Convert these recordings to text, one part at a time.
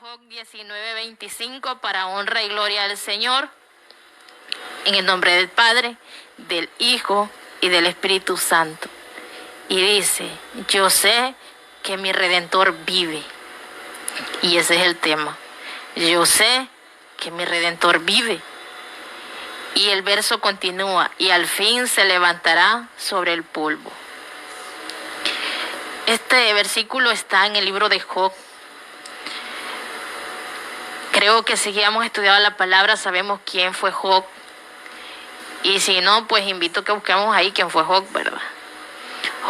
Job 19:25 para honra y gloria del Señor. En el nombre del Padre, del Hijo y del Espíritu Santo. Y dice, yo sé que mi Redentor vive. Y ese es el tema. Yo sé que mi Redentor vive. Y el verso continúa, y al fin se levantará sobre el polvo. Este versículo está en el libro de Job. Creo que si hemos estudiado la palabra sabemos quién fue Job. Y si no, pues invito a que busquemos ahí quién fue Job, ¿verdad?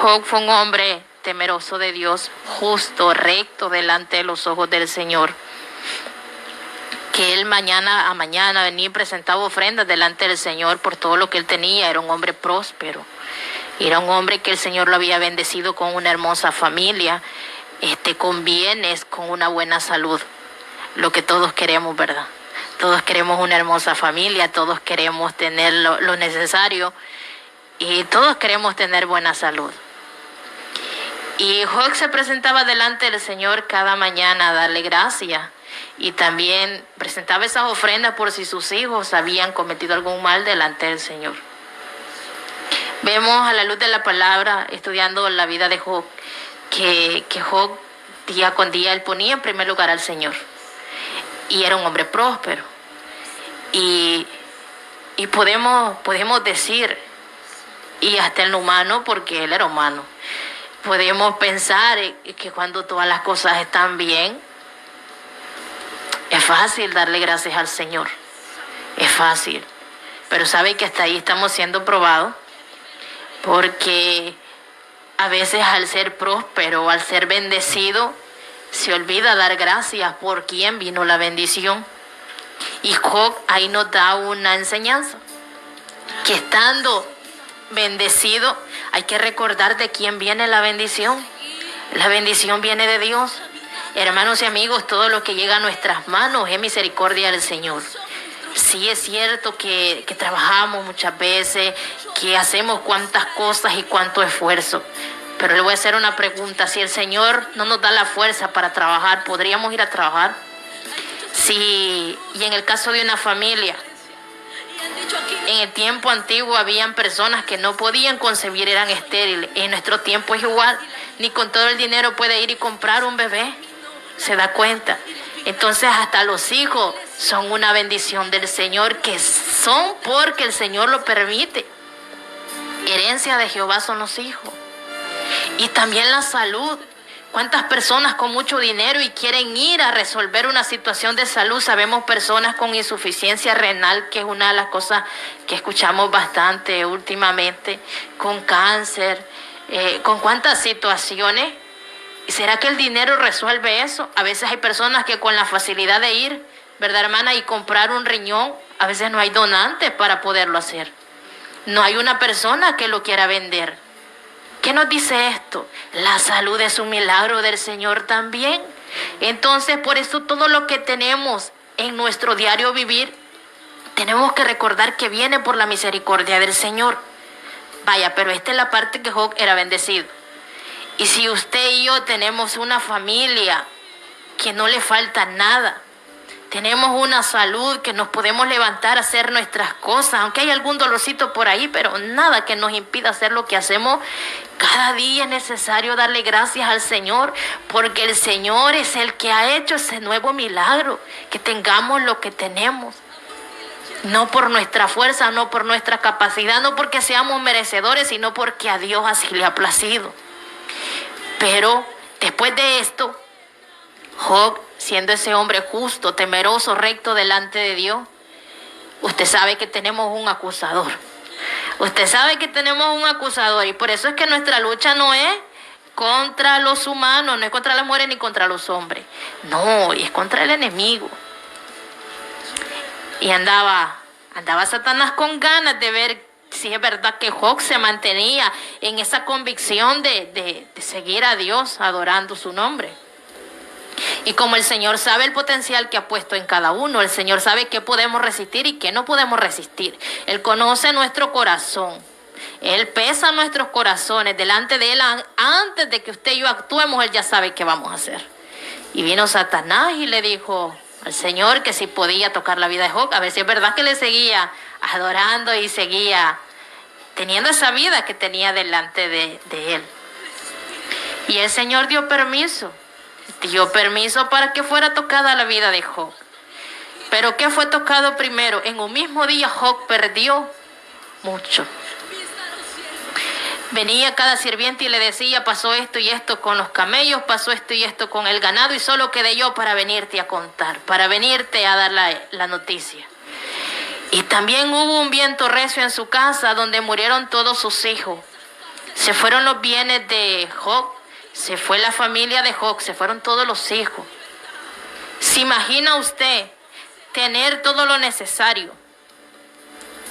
Job fue un hombre temeroso de Dios, justo, recto delante de los ojos del Señor. Que él mañana a mañana venía y presentaba ofrendas delante del Señor por todo lo que él tenía. Era un hombre próspero. Era un hombre que el Señor lo había bendecido con una hermosa familia, con bienes, con una buena salud. Lo que todos queremos, ¿verdad? Todos queremos una hermosa familia, todos queremos tener lo necesario y todos queremos tener buena salud. Y Job se presentaba delante del Señor cada mañana a darle gracias y también presentaba esas ofrendas por si sus hijos habían cometido algún mal delante del Señor. Vemos a la luz de la palabra, estudiando la vida de Job, que Job día con día él ponía en primer lugar al Señor. Y era un hombre próspero. Y podemos decir, y hasta en lo humano, porque él era humano, podemos pensar que cuando todas las cosas están bien, es fácil darle gracias al Señor. Es fácil. Pero sabe que hasta ahí estamos siendo probados, porque a veces al ser próspero, al ser bendecido, se olvida dar gracias por quien vino la bendición. Y Job ahí nos da una enseñanza, que estando bendecido hay que recordar de quién viene la bendición. La bendición viene de Dios. Hermanos y amigos, todo lo que llega a nuestras manos es misericordia del Señor. Sí es cierto que trabajamos muchas veces, que hacemos cuantas cosas y cuánto esfuerzo. Pero le voy a hacer una pregunta. Si el Señor no nos da la fuerza para trabajar, ¿podríamos ir a trabajar? Sí, y en el caso de una familia, en el tiempo antiguo habían personas que no podían concebir, eran estériles. En nuestro tiempo es igual. Ni con todo el dinero puede ir y comprar un bebé. ¿Se da cuenta? Entonces hasta los hijos son una bendición del Señor, que son porque el Señor lo permite. Herencia de Jehová son los hijos. Y también la salud. ¿Cuántas personas con mucho dinero y quieren ir a resolver una situación de salud? Sabemos personas con insuficiencia renal, que es una de las cosas que escuchamos bastante últimamente, con cáncer, con cuántas situaciones. ¿Será que el dinero resuelve eso? A veces hay personas que con la facilidad de ir, ¿verdad, hermana? Y comprar un riñón, a veces no hay donantes para poderlo hacer. No hay una persona que lo quiera vender. ¿Qué nos dice esto? La salud es un milagro del Señor también. Entonces, por eso todo lo que tenemos en nuestro diario vivir, tenemos que recordar que viene por la misericordia del Señor. Vaya, pero esta es la parte que Job era bendecido. Y si usted y yo tenemos una familia que no le falta nada, tenemos una salud que nos podemos levantar a hacer nuestras cosas, aunque hay algún dolorcito por ahí, pero nada que nos impida hacer lo que hacemos. Cada día es necesario darle gracias al Señor, porque el Señor es el que ha hecho ese nuevo milagro, que tengamos lo que tenemos. No por nuestra fuerza, no por nuestra capacidad, no porque seamos merecedores, sino porque a Dios así le ha placido. Pero después de esto, Job, siendo ese hombre justo, temeroso, recto delante de Dios, usted sabe que tenemos un acusador. Usted sabe que tenemos un acusador, y por eso es que nuestra lucha no es contra los humanos, no es contra las mujeres ni contra los hombres. No, es contra el enemigo. Y andaba Satanás con ganas de ver si es verdad que Job se mantenía en esa convicción de seguir a Dios, adorando su nombre. Y como el Señor sabe el potencial que ha puesto en cada uno, el Señor sabe qué podemos resistir y qué no podemos resistir. Él conoce nuestro corazón. Él pesa nuestros corazones delante de Él. Antes de que usted y yo actuemos, Él ya sabe qué vamos a hacer. Y vino Satanás y le dijo al Señor que si podía tocar la vida de Job, a ver si es verdad que le seguía adorando y seguía teniendo esa vida que tenía delante de él. Y el Señor dio permiso para que fuera tocada la vida de Job. Pero ¿qué fue tocado primero? En un mismo día Job perdió mucho. Venía cada sirviente y le decía, pasó esto y esto con los camellos, pasó esto y esto con el ganado, y solo quedé yo para venirte a contar, para venirte a dar la noticia. Y también hubo un viento recio en su casa donde murieron todos sus hijos. Se fueron los bienes de Job, se fue la familia de Job, se fueron todos los hijos. ¿Se imagina usted tener todo lo necesario?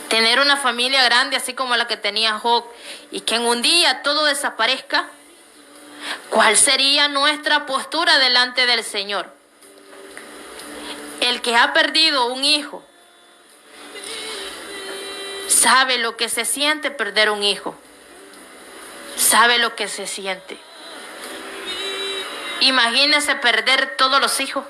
Tener una familia grande así como la que tenía Job y que en un día todo desaparezca. ¿Cuál sería nuestra postura delante del Señor? El que ha perdido un hijo sabe lo que se siente perder un hijo. Sabe lo que se siente. Imagínese perder todos los hijos.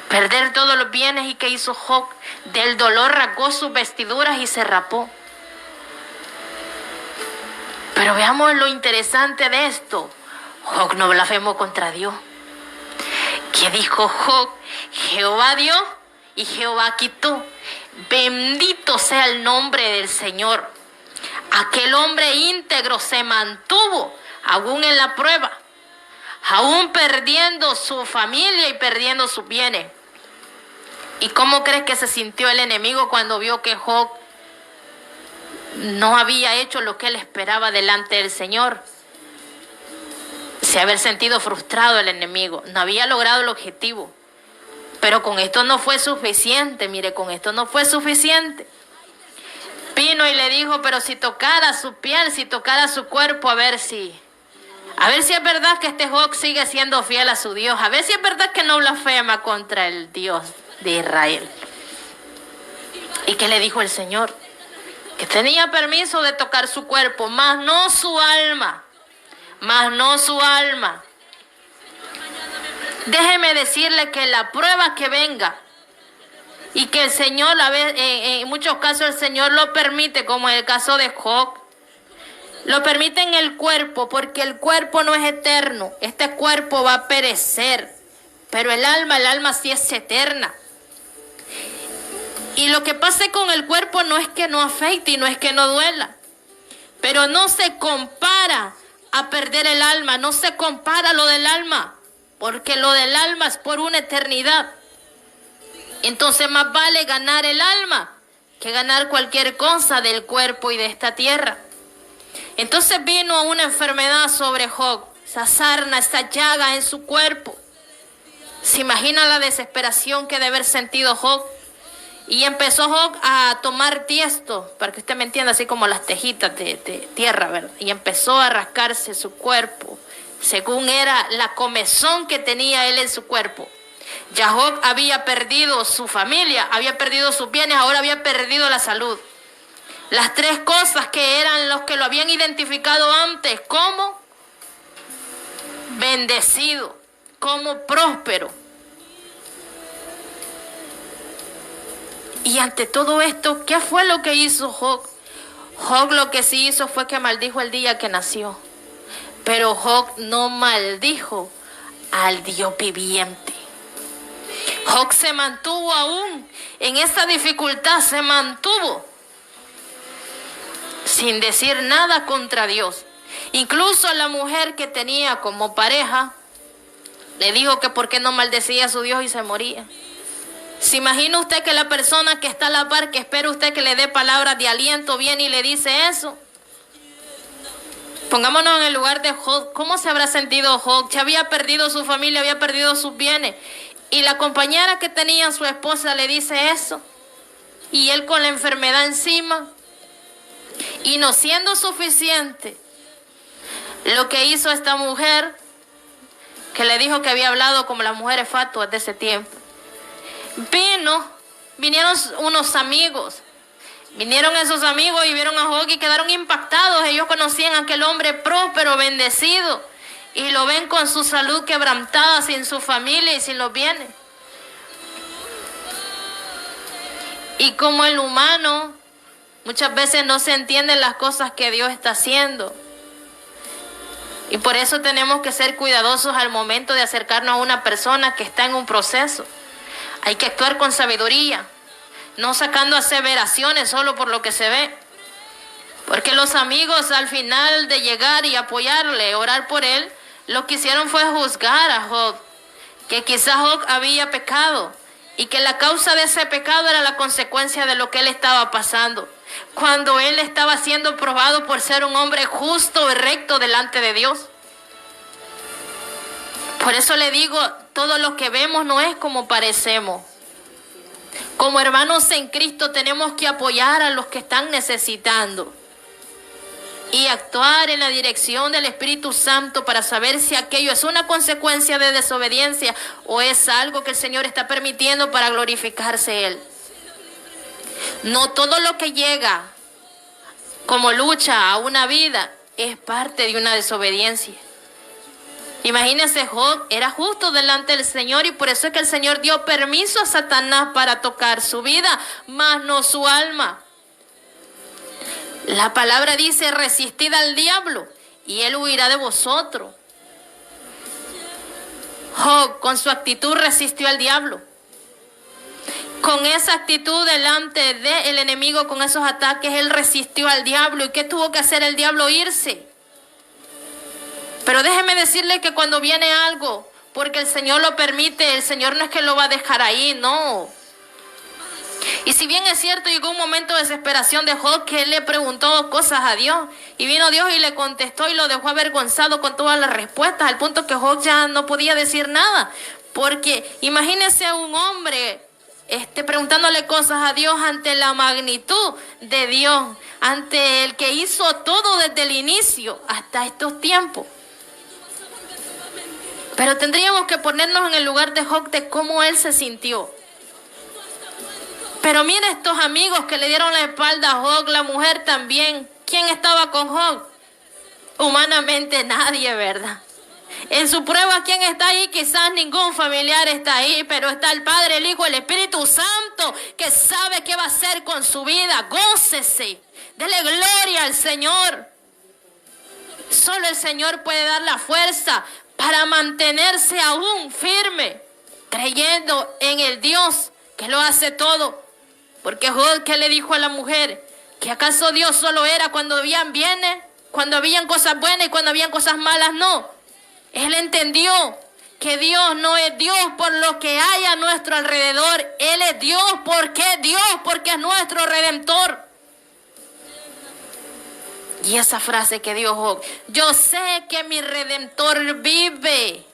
Perder todos los bienes. ¿Y qué hizo Job? Del dolor rasgó sus vestiduras y se rapó. Pero veamos lo interesante de esto. Job no blasfemó contra Dios. ¿Qué dijo Job? Jehová dio y Jehová quitó. Bendito sea el nombre del Señor. Aquel hombre íntegro se mantuvo aún en la prueba, aún perdiendo su familia y perdiendo sus bienes. ¿Y cómo crees que se sintió el enemigo cuando vio que Job no había hecho lo que él esperaba delante del Señor? Se había sentido frustrado el enemigo, no había logrado el objetivo. Pero con esto no fue suficiente, mire, con esto no fue suficiente. Vino y le dijo, pero si tocara su piel, si tocara su cuerpo, a ver si es verdad que este Job sigue siendo fiel a su Dios, a ver si es verdad que no blasfema contra el Dios de Israel. ¿Y qué le dijo el Señor? Que tenía permiso de tocar su cuerpo, mas no su alma, mas no su alma. Déjeme decirle que la prueba que venga y que el Señor, en muchos casos el Señor lo permite, como en el caso de Job, lo permite en el cuerpo, porque el cuerpo no es eterno, este cuerpo va a perecer, pero el alma sí es eterna. Y lo que pase con el cuerpo no es que no afecte y no es que no duela, pero no se compara a perder el alma, no se compara lo del alma, porque lo del alma es por una eternidad. Entonces más vale ganar el alma que ganar cualquier cosa del cuerpo y de esta tierra. Entonces vino una enfermedad sobre Job, esa sarna, esa llaga en su cuerpo. ¿Se imagina la desesperación que debe haber sentido Job? Y empezó Job a tomar tiesto, para que usted me entienda, así como las tejitas de tierra, ¿verdad? Y empezó a rascarse su cuerpo, según era la comezón que tenía él en su cuerpo. Ya Job había perdido su familia, había perdido sus bienes, ahora había perdido la salud. Las tres cosas que eran los que lo habían identificado antes como bendecido, como próspero. Y ante todo esto, ¿qué fue lo que hizo Job? Job lo que sí hizo fue que maldijo el día que nació. Pero Job no maldijo al Dios viviente. Job se mantuvo aún en esa dificultad, se mantuvo sin decir nada contra Dios. Incluso la mujer que tenía como pareja le dijo que por qué no maldecía a su Dios y se moría. ¿Se imagina usted que la persona que está a la par, que espera usted que le dé palabras de aliento, viene y le dice eso? Pongámonos en el lugar de Job. ¿Cómo se habrá sentido Job? Ya había perdido su familia, había perdido sus bienes. Y la compañera que tenía, su esposa, le dice eso. Y él con la enfermedad encima. Y no siendo suficiente, lo que hizo esta mujer, que le dijo que había hablado como las mujeres fatuas de ese tiempo. Vinieron unos amigos. Vinieron esos amigos y vieron a Job y quedaron impactados. Ellos conocían a aquel hombre próspero, bendecido. y lo ven con su salud quebrantada, sin su familia y sin los bienes. Y como el humano, muchas veces no se entienden las cosas que Dios está haciendo. Y por eso tenemos que ser cuidadosos al momento de acercarnos a una persona que está en un proceso. Hay que actuar con sabiduría, no sacando aseveraciones solo por lo que se ve. Porque los amigos, al final de llegar y apoyarle, orar por él, lo que hicieron fue juzgar a Job, que quizás Job había pecado y que la causa de ese pecado era la consecuencia de lo que él estaba pasando, cuando él estaba siendo probado por ser un hombre justo y recto delante de Dios. Por eso le digo, todo lo que vemos no es como parecemos. Como hermanos en Cristo tenemos que apoyar a los que están necesitando y actuar en la dirección del Espíritu Santo para saber si aquello es una consecuencia de desobediencia o es algo que el Señor está permitiendo para glorificarse Él. No todo lo que llega como lucha a una vida es parte de una desobediencia. Imagínense, Job era justo delante del Señor y por eso es que el Señor dio permiso a Satanás para tocar su vida, mas no su alma. La palabra dice, resistid al diablo y él huirá de vosotros. Job con su actitud resistió al diablo. Con esa actitud delante del enemigo, con esos ataques, él resistió al diablo. ¿Y qué tuvo que hacer el diablo? Irse. Pero déjeme decirle que cuando viene algo, porque el Señor lo permite, el Señor no es que lo va a dejar ahí, no. Y si bien es cierto, llegó un momento de desesperación de Job que él le preguntó cosas a Dios. Y vino Dios y le contestó y lo dejó avergonzado con todas las respuestas, al punto que Job ya no podía decir nada. Porque imagínese a un hombre preguntándole cosas a Dios ante la magnitud de Dios, ante el que hizo todo desde el inicio hasta estos tiempos. Pero tendríamos que ponernos en el lugar de Job, de cómo él se sintió. Pero mira estos amigos que le dieron la espalda a Job, la mujer también. ¿Quién estaba con Job? Humanamente nadie, ¿verdad? En su prueba, ¿quién está ahí? Quizás ningún familiar está ahí, pero está el Padre, el Hijo, el Espíritu Santo, que sabe qué va a hacer con su vida. Gócese, dele gloria al Señor. Solo el Señor puede dar la fuerza para mantenerse aún firme, creyendo en el Dios que lo hace todo. Porque Job, ¿qué le dijo a la mujer? ¿Que acaso Dios solo era cuando habían bienes, cuando habían cosas buenas y cuando habían cosas malas? No. Él entendió que Dios no es Dios por lo que hay a nuestro alrededor. Él es Dios. ¿Por qué Dios? Porque es nuestro Redentor. Y esa frase que dijo Job, yo sé que mi Redentor vive.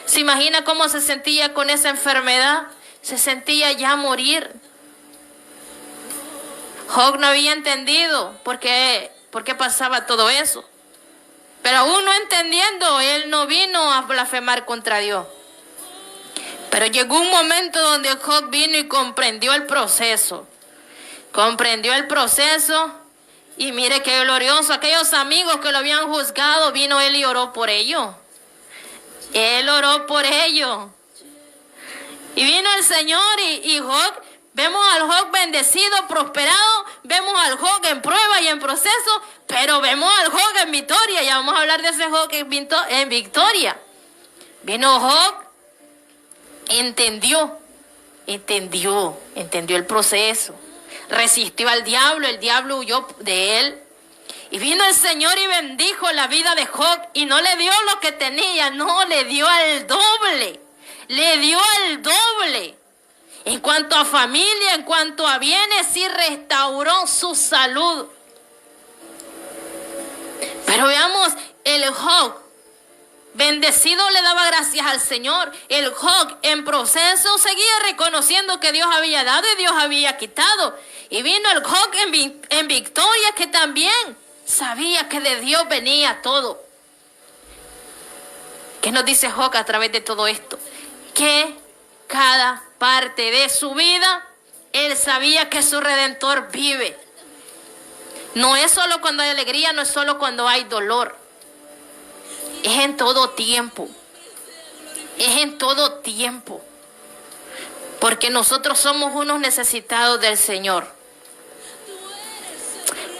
¿Se imagina cómo se sentía con esa enfermedad? Se sentía ya morir. Job no había entendido por qué pasaba todo eso. Pero aún no entendiendo, él no vino a blasfemar contra Dios. Pero llegó un momento donde Job vino y comprendió el proceso. Comprendió el proceso y mire qué glorioso. Aquellos amigos que lo habían juzgado, vino él y oró por ellos. Él oró por ellos. Y vino el Señor y Job, vemos al Job bendecido, prosperado, vemos al Job en prueba y en proceso, pero vemos al Job en victoria. Ya vamos a hablar de ese Job en victoria. Vino Job, entendió el proceso. Resistió al diablo, el diablo huyó de él. Y vino el Señor y bendijo la vida de Job y no le dio lo que tenía, no, le dio el doble. Le dio el doble. En cuanto a familia, en cuanto a bienes, y restauró su salud. Pero veamos, el Job bendecido le daba gracias al Señor. El Job en proceso seguía reconociendo que Dios había dado y Dios había quitado. Y vino el Job en victoria, que también sabía que de Dios venía todo. ¿Qué nos dice Job a través de todo esto? Que cada parte de su vida, él sabía que su Redentor vive. No es solo cuando hay alegría, no es solo cuando hay dolor. Es en todo tiempo. Es en todo tiempo. Porque nosotros somos unos necesitados del Señor.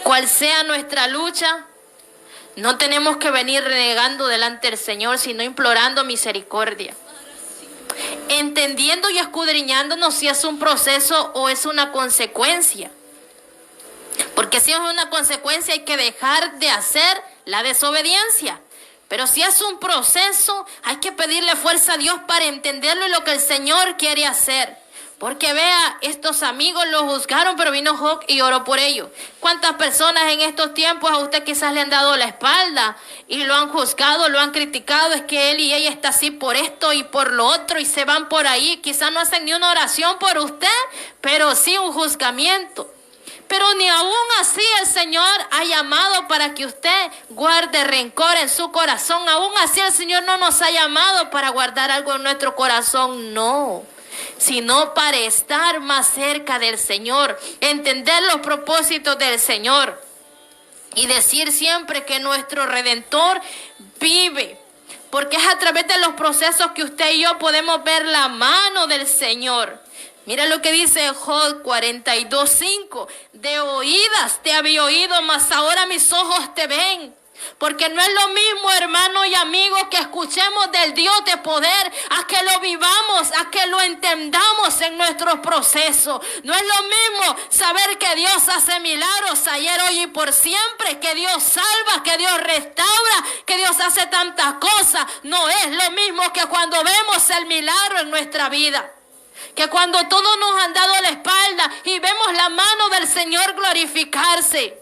Cual sea nuestra lucha, no tenemos que venir renegando delante del Señor, sino implorando misericordia. Entendiendo y escudriñándonos si es un proceso o es una consecuencia. Porque si es una consecuencia hay que dejar de hacer la desobediencia. Pero si es un proceso, hay que pedirle fuerza a Dios para entenderlo y lo que el Señor quiere hacer. Porque vea, estos amigos lo juzgaron, pero vino Job y oró por ellos. ¿Cuántas personas en estos tiempos a usted quizás le han dado la espalda y lo han juzgado, lo han criticado? Es que él y ella está así por esto y por lo otro y se van por ahí. Quizás no hacen ni una oración por usted, pero sí un juzgamiento. Pero ni aún así el Señor ha llamado para que usted guarde rencor en su corazón. Aún así el Señor no nos ha llamado para guardar algo en nuestro corazón, no. Sino para estar más cerca del Señor, entender los propósitos del Señor y decir siempre que nuestro Redentor vive. Porque es a través de los procesos que usted y yo podemos ver la mano del Señor. Mira lo que dice Job 42:5. De oídas te había oído, mas ahora mis ojos te ven. Porque no es lo mismo, hermano y amigo, que escuchemos del Dios de poder, a que lo vivamos, a que lo entendamos en nuestros procesos. No es lo mismo saber que Dios hace milagros ayer, hoy y por siempre, que Dios salva, que Dios restaura, que Dios hace tantas cosas. No es lo mismo que cuando vemos el milagro en nuestra vida. Que cuando todos nos han dado la espalda y vemos la mano del Señor glorificarse.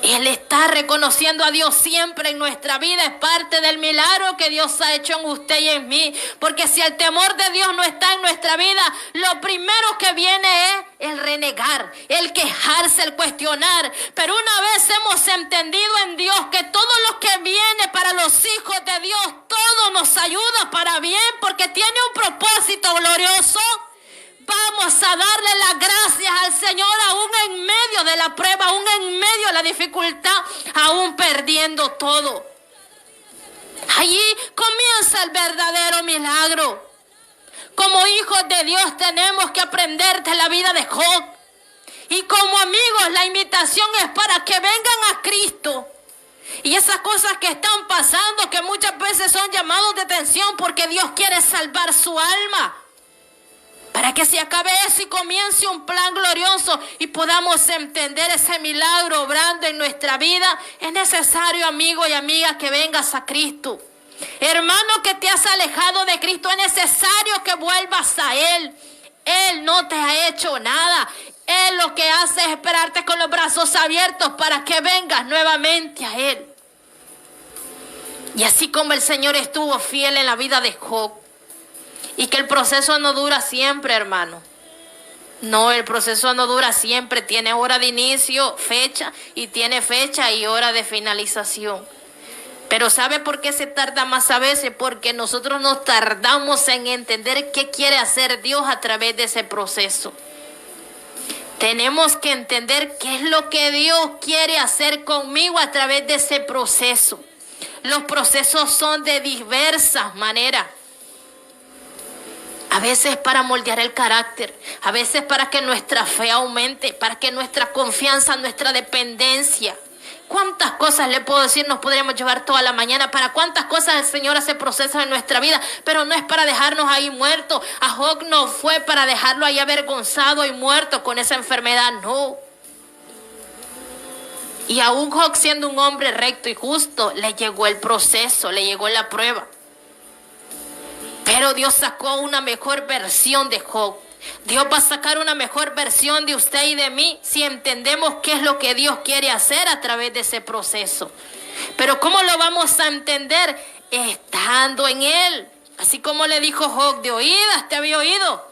Él está reconociendo a Dios siempre en nuestra vida. Es parte del milagro que Dios ha hecho en usted y en mí. Porque si el temor de Dios no está en nuestra vida, lo primero que viene es el renegar, el quejarse, el cuestionar. Pero una vez hemos entendido en Dios que todo lo que viene para los hijos de Dios, todo nos ayuda para bien, porque tiene un propósito glorioso. Vamos a darle las gracias al Señor aún en medio de la prueba, aún en medio de la dificultad, aún perdiendo todo. Allí comienza el verdadero milagro. Como hijos de Dios tenemos que aprender de la vida de Job. Y como amigos, la invitación es para que vengan a Cristo. Y esas cosas que están pasando, que muchas veces son llamados de atención porque Dios quiere salvar su alma. Para que se acabe eso y comience un plan glorioso y podamos entender ese milagro obrando en nuestra vida, es necesario, amigo y amiga, que vengas a Cristo. Hermano, que te has alejado de Cristo, es necesario que vuelvas a Él. Él no te ha hecho nada. Él lo que hace es esperarte con los brazos abiertos para que vengas nuevamente a Él. Y así como el Señor estuvo fiel en la vida de Job, y que el proceso no dura siempre, hermano. No, el proceso no dura siempre. Tiene hora de inicio, fecha, y tiene fecha y hora de finalización. Pero ¿sabe por qué se tarda más a veces? Porque nosotros nos tardamos en entender qué quiere hacer Dios a través de ese proceso. Tenemos que entender qué es lo que Dios quiere hacer conmigo a través de ese proceso. Los procesos son de diversas maneras. A veces para moldear el carácter, a veces para que nuestra fe aumente, para que nuestra confianza, nuestra dependencia. ¿Cuántas cosas le puedo decir? Nos podríamos llevar toda la mañana. ¿Para cuántas cosas el Señor hace procesos en nuestra vida? Pero no es para dejarnos ahí muertos. A Job no fue para dejarlo ahí avergonzado y muerto con esa enfermedad, no. Y aún Job, siendo un hombre recto y justo, le llegó el proceso, le llegó la prueba. Pero Dios sacó una mejor versión de Job. Dios va a sacar una mejor versión de usted y de mí si entendemos qué es lo que Dios quiere hacer a través de ese proceso. Pero ¿cómo lo vamos a entender? Estando en Él. Así como le dijo Job, de oídas te había oído,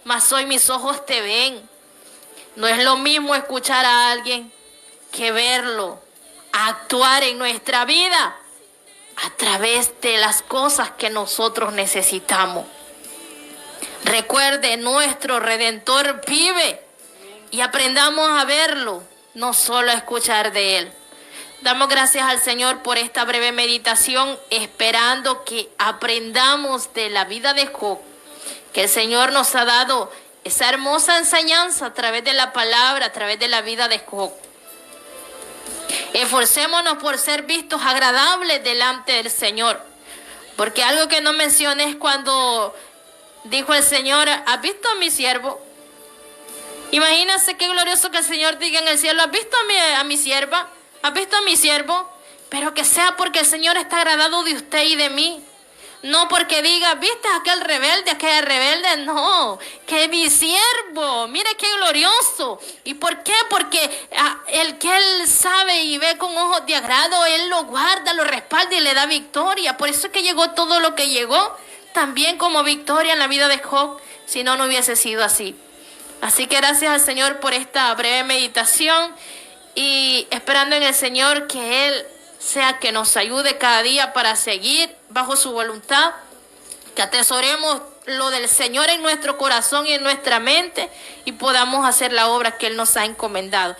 mas hoy mis ojos te ven. No es lo mismo escuchar a alguien que verlo actuar en nuestra vida a través de las cosas que nosotros necesitamos. Recuerde, nuestro Redentor vive y aprendamos a verlo, no solo a escuchar de Él. Damos gracias al Señor por esta breve meditación, esperando que aprendamos de la vida de Job, que el Señor nos ha dado esa hermosa enseñanza a través de la palabra, a través de la vida de Job. Esforcémonos por ser vistos agradables delante del Señor, porque algo que no mencioné es cuando dijo el Señor: ¿has visto a mi siervo? Imagínense qué glorioso que el Señor diga en el cielo: ¿has visto a mi sierva? ¿Has visto a mi siervo? Pero que sea porque el Señor está agradado de usted y de mí. No porque diga: ¿viste a aquel rebelde, aquella rebelde? No, que mi siervo, mire qué glorioso. ¿Y por qué? Porque el que Él sabe y ve con ojos de agrado, Él lo guarda, lo respalda y le da victoria. Por eso es que llegó todo lo que llegó, también como victoria en la vida de Job, si no, no hubiese sido así. Así que gracias al Señor por esta breve meditación y esperando en el Señor que Él sea que nos ayude cada día para seguir bajo su voluntad, que atesoremos lo del Señor en nuestro corazón y en nuestra mente y podamos hacer la obra que Él nos ha encomendado.